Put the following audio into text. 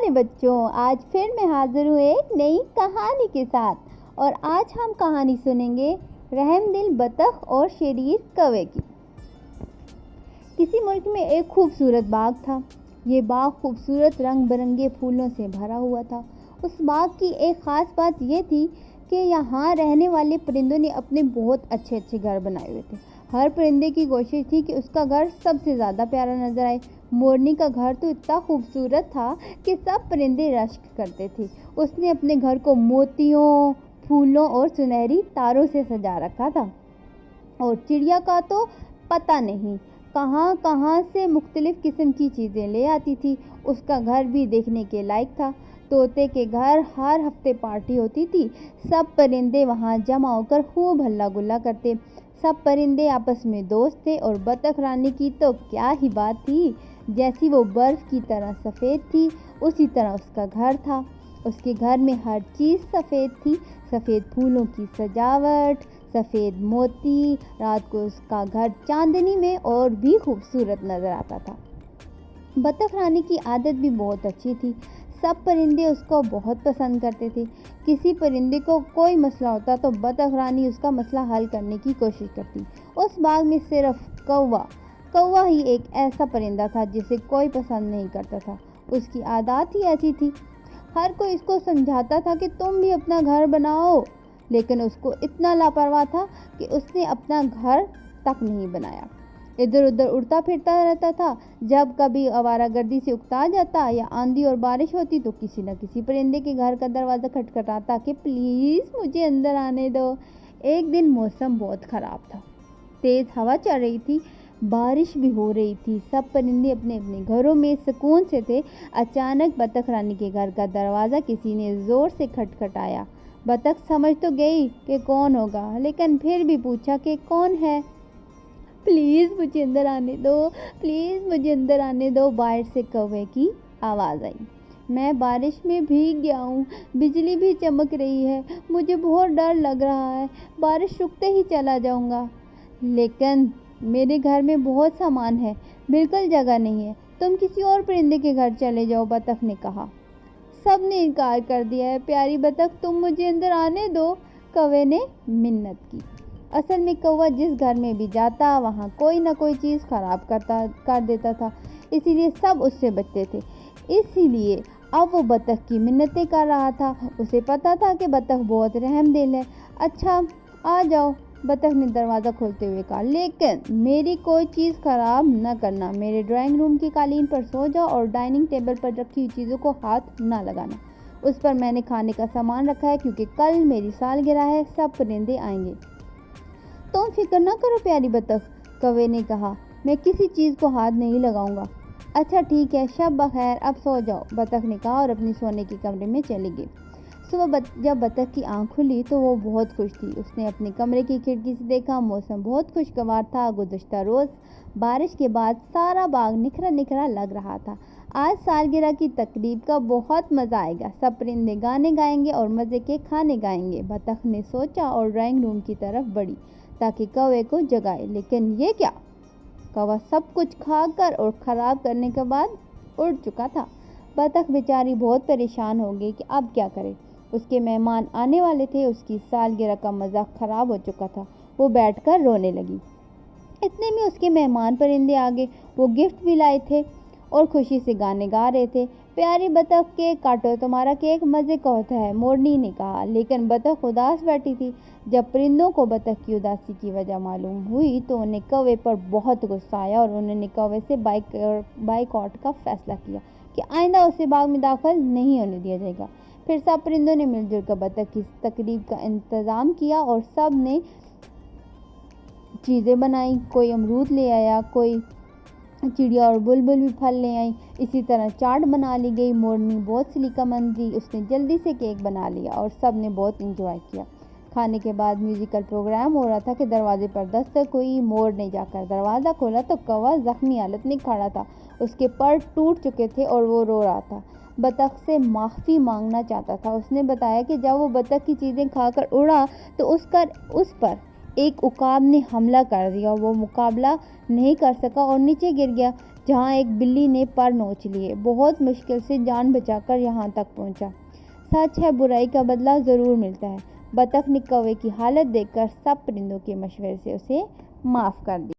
پیارے بچوں، آج پھر میں حاضر ہوں ایک نئی کہانی کے ساتھ، اور آج ہم کہانی سنیں گے رحم دل بطخ اور شریر کوے کی۔ کسی ملک میں ایک خوبصورت باغ تھا۔ یہ باغ خوبصورت رنگ برنگے پھولوں سے بھرا ہوا تھا۔ اس باغ کی ایک خاص بات یہ تھی کہ یہاں رہنے والے پرندوں نے اپنے بہت اچھے گھر بنائے ہوئے تھے۔ ہر پرندے کی کوشش تھی کہ اس کا گھر سب سے زیادہ پیارا نظر آئے۔ مورنی کا گھر تو اتنا خوبصورت تھا کہ سب پرندے رشک کرتے تھے۔ اس نے اپنے گھر کو موتیوں، پھولوں اور سنہری تاروں سے سجا رکھا تھا، اور چڑیا کا تو پتہ نہیں کہاں کہاں سے مختلف قسم کی چیزیں لے آتی تھی۔ اس کا گھر بھی دیکھنے کے لائق تھا۔ طوطے کے گھر ہر ہفتے پارٹی ہوتی تھی۔ سب پرندے وہاں جمع ہو کر خوب ہلا گلا کرتے۔ سب پرندے آپس میں دوست تھے، اور بطخ رانی کی تو کیا ہی بات تھی۔ جیسی وہ برف کی طرح سفید تھی، اسی طرح اس کا گھر تھا۔ اس کے گھر میں ہر چیز سفید تھی، سفید پھولوں کی سجاوٹ، سفید موتی۔ رات کو اس کا گھر چاندنی میں اور بھی خوبصورت نظر آتا تھا۔ بطخ رانی کی عادت بھی بہت اچھی تھی۔ سب پرندے اس کو بہت پسند کرتے تھے۔ کسی پرندے کو کوئی مسئلہ ہوتا تو بطخ رانی اس کا مسئلہ حل کرنے کی کوشش کرتی۔ اس باغ میں صرف کوا ہی ایک ایسا پرندہ تھا جسے کوئی پسند نہیں کرتا تھا۔ اس کی عادات ہی ایسی تھی۔ ہر کوئی اس کو سمجھاتا تھا کہ تم بھی اپنا گھر بناؤ، لیکن اس کو اتنا لاپرواہ تھا کہ اس نے اپنا گھر تک نہیں بنایا۔ ادھر ادھر اڑتا پھرتا رہتا تھا۔ جب کبھی آوارہ گردی سے اکتا جاتا یا آندھی اور بارش ہوتی تو کسی نہ کسی پرندے کے گھر کا دروازہ کھٹکھٹاتا کہ پلیز مجھے اندر آنے دو۔ ایک دن موسم بہت خراب تھا۔ تیز ہوا چل رہی تھی، بارش بھی ہو رہی تھی۔ سب پرندے اپنے اپنے گھروں میں سکون سے تھے۔ اچانک بطخ رانی کے گھر کا دروازہ کسی نے زور سے کھٹکھٹایا۔ بطخ سمجھ تو گئی کہ کون ہوگا، لیکن پھر بھی پوچھا کہ کون ہے؟ پلیز مجھے اندر آنے دو، پلیز مجھے اندر آنے دو۔ باہر سے کوے کی آواز آئی، میں بارش میں بھیگ گیا ہوں، بجلی بھی چمک رہی ہے، مجھے بہت ڈر لگ رہا ہے، بارش رکتے ہی چلا جاؤں گا۔ لیکن میرے گھر میں بہت سامان ہے، بالکل جگہ نہیں ہے، تم کسی اور پرندے کے گھر چلے جاؤ، بطخ نے کہا۔ سب نے انکار کر دیا ہے، پیاری بطخ تم مجھے اندر آنے دو، کوے نے منت کی۔ اصل میں کوا جس گھر میں بھی جاتا وہاں کوئی نہ کوئی چیز خراب کر دیتا تھا، اسی لیے سب اس سے بچتے تھے۔ اسی لیے اب وہ بطخ کی منتیں کر رہا تھا۔ اسے پتا تھا کہ بطخ بہت رحم دل ہے۔ اچھا آ جاؤ، بطخ نے دروازہ کھولتے ہوئے کہا، لیکن میری کوئی چیز خراب نہ کرنا۔ میرے ڈرائنگ روم کی قالین پر سو جاؤ اور ڈائننگ ٹیبل پر رکھی ہوئی چیزوں کو ہاتھ نہ لگانا۔ اس پر میں نے کھانے کا سامان رکھا ہے، کیونکہ کل میری سالگرہ ہے، سب پرندے آئیں گے۔ تم فکر نہ کرو پیاری بطخ، کوے نے کہا، میں کسی چیز کو ہاتھ نہیں لگاؤں گا۔ اچھا ٹھیک ہے، شب بخیر، اب سو جاؤ، بطخ نے کہا اور اپنی سونے کے کمرے میں چلی گئی۔ صبح جب بطخ کی آنکھ کھلی تو وہ بہت خوش تھی۔ اس نے اپنے کمرے کی کھڑکی سے دیکھا، موسم بہت خوشگوار تھا۔ گزشتہ روز بارش کے بعد سارا باغ نکھرا نکھرا لگ رہا تھا۔ آج سالگرہ کی تقریب کا بہت مزہ آئے گا، سب پرندے گانے گائیں گے اور مزے کے کھانے کھائیں گے، بطخ نے سوچا اور ڈرائنگ روم کی طرف بڑھی تاکہ کوے کو جگائے۔ لیکن یہ کیا؟ کوا سب کچھ کھا کر اور خراب کرنے کے بعد اڑ چکا تھا۔ بطخ بیچاری بہت پریشان ہو گئی کہ اب کیا کرے۔ اس کے مہمان آنے والے تھے، اس کی سالگرہ کا مزہ خراب ہو چکا تھا۔ وہ بیٹھ کر رونے لگی۔ اتنے میں اس کے مہمان پرندے آ گئے۔ وہ گفٹ بھی لائے تھے اور خوشی سے گانے گا رہے تھے۔ پیاری بطخ کیک کاٹو، تمہارا کیک مزے کا ہوتا ہے، مورنی نے کہا، لیکن بطخ اداس بیٹھی تھی۔ جب پرندوں کو بطخ کی اداسی کی وجہ معلوم ہوئی تو انہیں کوے پر بہت غصہ آیا، اور انہوں نے کوے سے بائیکاٹ کا فیصلہ کیا کہ آئندہ اسے باغ میں داخل نہیں ہونے دیا جائے گا۔ پھر سب پرندوں نے مل جل کر بطخ کی تقریب کا انتظام کیا، اور سب نے چیزیں بنائیں، کوئی امرود لے آیا، کوئی چڑیا اور بلبل بھی پھل لے آئیں۔ اسی طرح چاٹ بنا لی گئی۔ مورنی بہت سلیقہ مند تھی، اس نے جلدی سے کیک بنا لیا اور سب نے بہت انجوائے کیا۔ کھانے کے بعد میوزیکل پروگرام ہو رہا تھا کہ دروازے پر دستک ہوئی۔ مور نے جا کر دروازہ کھولا تو کوا زخمی حالت میں کھڑا تھا، اس کے پر ٹوٹ چکے تھے اور وہ رو رہا تھا، بطخ سے معافی مانگنا چاہتا تھا۔ اس نے بتایا کہ جب وہ بطخ کی چیزیں کھا کر اڑا تو اس پر ایک عقاب نے حملہ کر دیا، وہ مقابلہ نہیں کر سکا اور نیچے گر گیا۔ جہاں ایک بلی نے پر نوچ لیے، بہت مشکل سے جان بچا کر یہاں تک پہنچا۔ سچ ہے، برائی کا بدلہ ضرور ملتا ہے۔ بطخ نے کوے کی حالت دیکھ کر سب پرندوں کے مشورے سے اسے معاف کر دیا۔